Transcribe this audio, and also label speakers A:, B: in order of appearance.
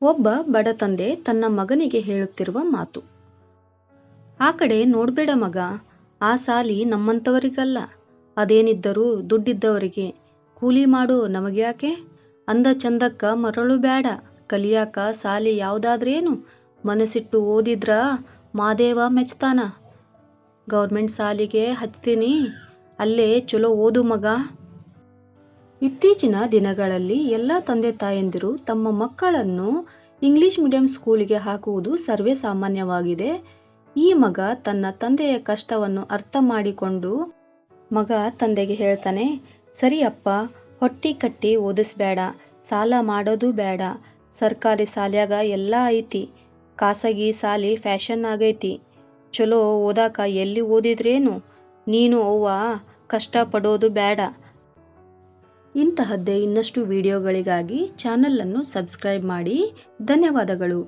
A: ಒಬ್ಬ ಬಡ ತಂದೆ ತನ್ನ ಮಗನಿಗೆ ಹೇಳುತ್ತಿರುವ ಮಾತು. ಆ ಕಡೆ ನೋಡ್ಬೇಡ ಮಗ, ಆ ಸಾಲಿ ನಮ್ಮಂಥವರಿಗಲ್ಲ. ಅದೇನಿದ್ದರೂ ದುಡ್ಡಿದ್ದವರಿಗೆ. ಕೂಲಿ ಮಾಡೋ ನಮಗ್ಯಾಕೆ? ಅಂದ ಚಂದಕ್ಕ ಮರಳು ಬ್ಯಾಡ. ಕಲಿಯಾಕ ಸಾಲಿ ಯಾವುದಾದ್ರೇನು? ಮನಸ್ಸಿಟ್ಟು ಓದಿದ್ರ ಮಾದೇವ ಮೆಚ್ತಾನ. ಗೌರ್ಮೆಂಟ್ ಸಾಲಿಗೆ ಹಚ್ತೀನಿ, ಅಲ್ಲೇ ಚಲೋ ಓದು ಮಗ. ಇತ್ತೀಚಿನ ದಿನಗಳಲ್ಲಿ ಎಲ್ಲ ತಂದೆ ತಾಯಂದಿರು ತಮ್ಮ ಮಕ್ಕಳನ್ನು ಇಂಗ್ಲಿಷ್ ಮೀಡಿಯಂ ಸ್ಕೂಲಿಗೆ ಹಾಕುವುದು ಸರ್ವೇ ಸಾಮಾನ್ಯವಾಗಿದೆ. ಈ ಮಗ ತನ್ನ ತಂದೆಯ ಕಷ್ಟವನ್ನು ಅರ್ಥ ಮಾಡಿಕೊಂಡು ಮಗ ತಂದೆಗೆ ಹೇಳ್ತಾನೆ, ಸರಿ ಅಪ್ಪ, ಹೊಟ್ಟಿ ಕಟ್ಟಿ ಓದಿಸ್ಬೇಡ, ಸಾಲ ಮಾಡೋದು ಬೇಡ. ಸರ್ಕಾರಿ ಸಾಲ್ಯಾಗ ಎಲ್ಲ ಐತಿ, ಖಾಸಗಿ ಸಾಲಿ ಫ್ಯಾಷನ್ ಆಗೈತಿ. ಚಲೋ ಓದಾಕ ಎಲ್ಲಿ ಓದಿದ್ರೇನು? ನೀನು ಅವ್ವ ಕಷ್ಟ ಪಡೋದು ಬೇಡ. ಇಂತಹದ್ದೇ ಇನ್ನಷ್ಟು ವಿಡಿಯೋಗಳಿಗಾಗಿ ಚಾನಲನ್ನು ಸಬ್ಸ್ಕ್ರೈಬ್ ಮಾಡಿ. ಧನ್ಯವಾದಗಳು.